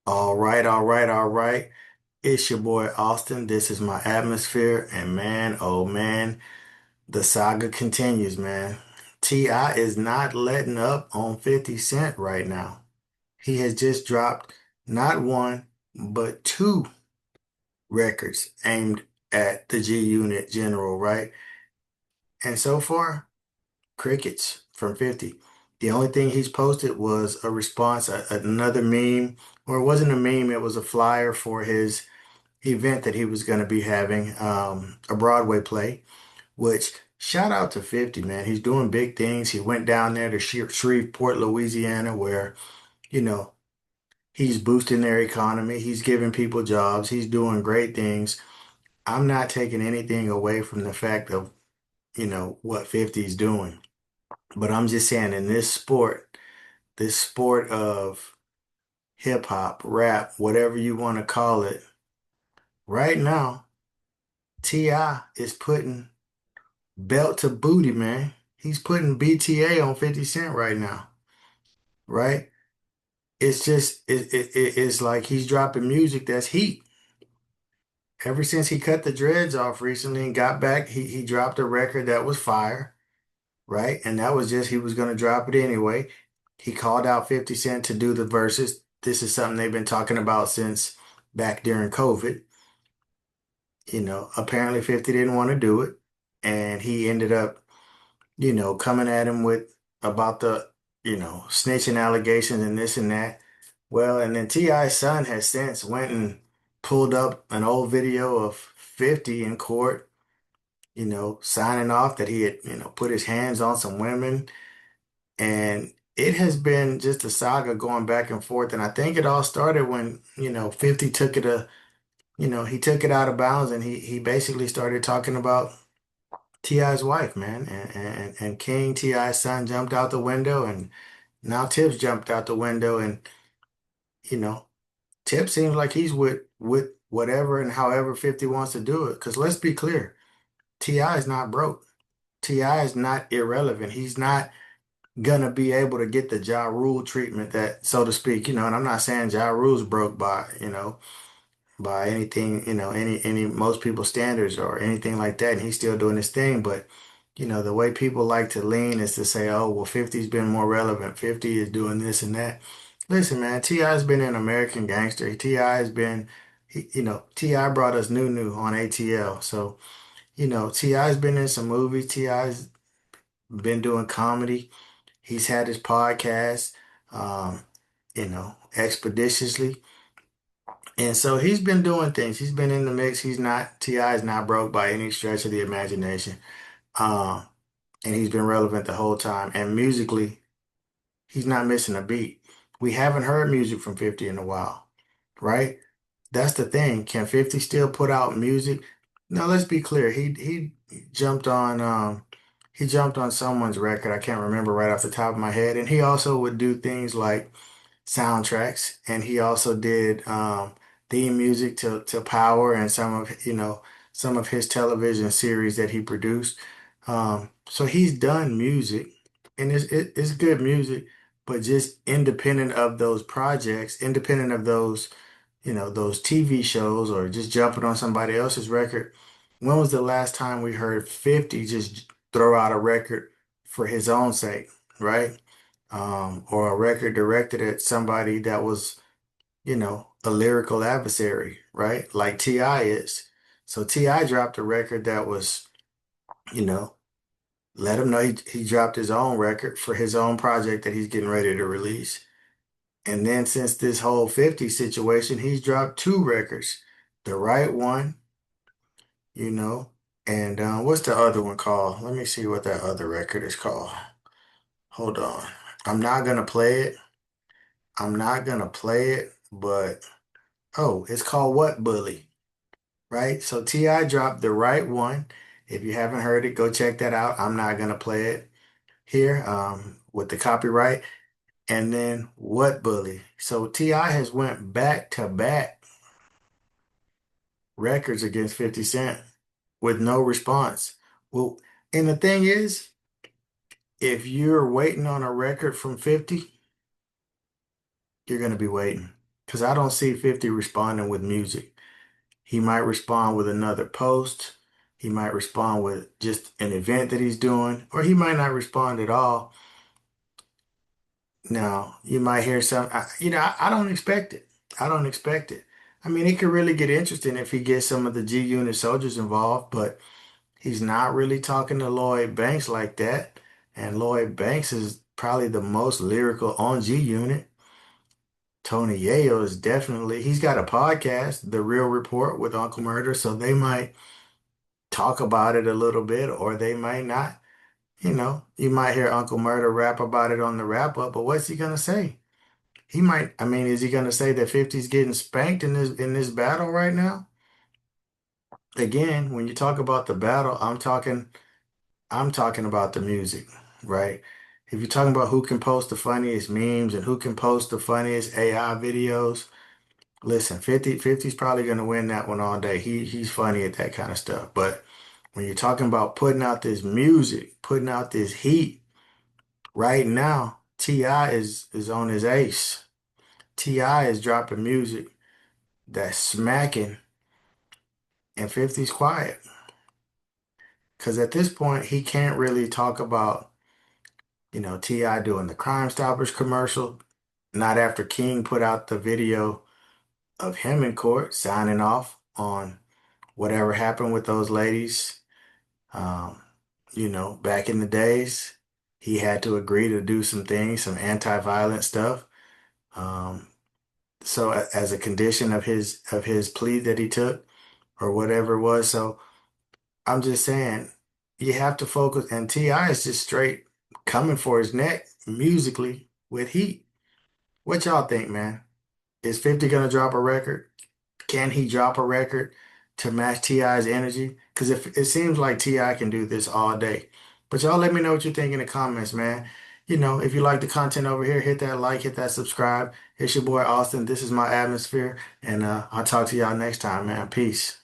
All right, all right, all right. It's your boy Austin. This is my atmosphere, and man, oh man, the saga continues, man. T.I. is not letting up on 50 Cent right now. He has just dropped not one, but two records aimed at the G Unit General, right? And so far, crickets from 50. The only thing he's posted was a response, another meme, or it wasn't a meme, it was a flyer for his event that he was going to be having, a Broadway play, which shout out to 50, man. He's doing big things. He went down there to Shreveport, Louisiana, where, you know, he's boosting their economy. He's giving people jobs. He's doing great things. I'm not taking anything away from the fact of, what 50 is doing. But I'm just saying in this sport of hip hop, rap, whatever you want to call it, right now, T.I. is putting belt to booty, man. He's putting BTA on 50 Cent right now, right? It's just it's like he's dropping music that's heat. Ever since he cut the dreads off recently and got back, he dropped a record that was fire, right? And that was just he was gonna drop it anyway. He called out 50 Cent to do the verses. This is something they've been talking about since back during COVID. Apparently 50 didn't want to do it, and he ended up coming at him with about the, snitching allegations and this and that. Well, and then T.I.'s son has since went and pulled up an old video of 50 in court, signing off that he had, put his hands on some women. And it has been just a saga going back and forth. And I think it all started when, 50 took he took it out of bounds and he basically started talking about T.I.'s wife, man, and King T.I.'s son jumped out the window, and now Tips jumped out the window, and you know, Tip seems like he's with whatever and however 50 wants to do it. Because let's be clear, T.I. is not broke. T.I. is not irrelevant. He's not gonna be able to get the Ja Rule treatment that, so to speak, and I'm not saying Ja Rule's broke by anything, any most people's standards or anything like that, and he's still doing his thing. But the way people like to lean is to say, "Oh, well, 50's been more relevant. 50 is doing this and that." Listen, man, T.I.'s been an American gangster. T.I. has been, T.I. brought us New on ATL. So, T.I.'s been in some movies. T.I.'s been doing comedy. He's had his podcast, expeditiously. And so he's been doing things. He's been in the mix. T.I. is not broke by any stretch of the imagination. Um, and he's been relevant the whole time. And musically, he's not missing a beat. We haven't heard music from 50 in a while, right? That's the thing. Can 50 still put out music? No, let's be clear. He jumped on he jumped on someone's record. I can't remember right off the top of my head. And he also would do things like soundtracks, and he also did theme music to Power and some of his television series that he produced. So he's done music, and it's good music, but just independent of those projects, independent of those TV shows, or just jumping on somebody else's record. When was the last time we heard 50 just throw out a record for his own sake, right? Or a record directed at somebody that was, a lyrical adversary, right? Like T.I. is. So T.I. dropped a record that was, you know, let him know he dropped his own record for his own project that he's getting ready to release. And then since this whole 50 situation, he's dropped two records. The Right One, you know, and what's the other one called? Let me see what that other record is called. Hold on. I'm not gonna play it. I'm not gonna play it, but oh, it's called What Bully, right? So T.I. dropped The Right One. If you haven't heard it, go check that out. I'm not gonna play it here with the copyright. And then What Bully. So T.I. has went back to back records against 50 Cent with no response. Well, and the thing is, if you're waiting on a record from 50, you're gonna be waiting. because I don't see 50 responding with music. He might respond with another post. He might respond with just an event that he's doing, or he might not respond at all. Now, you might hear some, I don't expect it. I don't expect it. I mean, it could really get interesting if he gets some of the G Unit soldiers involved, but he's not really talking to Lloyd Banks like that. And Lloyd Banks is probably the most lyrical on G Unit. Tony Yayo is definitely, he's got a podcast, The Real Report with Uncle Murder, so they might talk about it a little bit or they might not. You might hear Uncle Murder rap about it on the wrap up, but what's he gonna say? He might, I mean, is he gonna say that 50's getting spanked in this battle right now? Again, when you talk about the battle, I'm talking about the music, right? If you're talking about who can post the funniest memes and who can post the funniest AI videos, listen, 50's probably gonna win that one all day. He's funny at that kind of stuff. But when you're talking about putting out this music, putting out this heat, right now, T.I. is on his ace. T.I. is dropping music that's smacking and 50's quiet. Because at this point, he can't really talk about, T.I. doing the Crime Stoppers commercial. Not after King put out the video of him in court signing off on whatever happened with those ladies. Um, back in the days, he had to agree to do some things, some anti-violent stuff. Um, so as a condition of his plea that he took or whatever it was. So I'm just saying you have to focus and T.I. is just straight coming for his neck musically with heat. What y'all think, man? Is 50 gonna drop a record? Can he drop a record to match T.I.'s energy? Because if it seems like T.I. can do this all day. But y'all let me know what you think in the comments, man. If you like the content over here, hit that like, hit that subscribe. It's your boy Austin. This is my atmosphere. And I'll talk to y'all next time, man. Peace.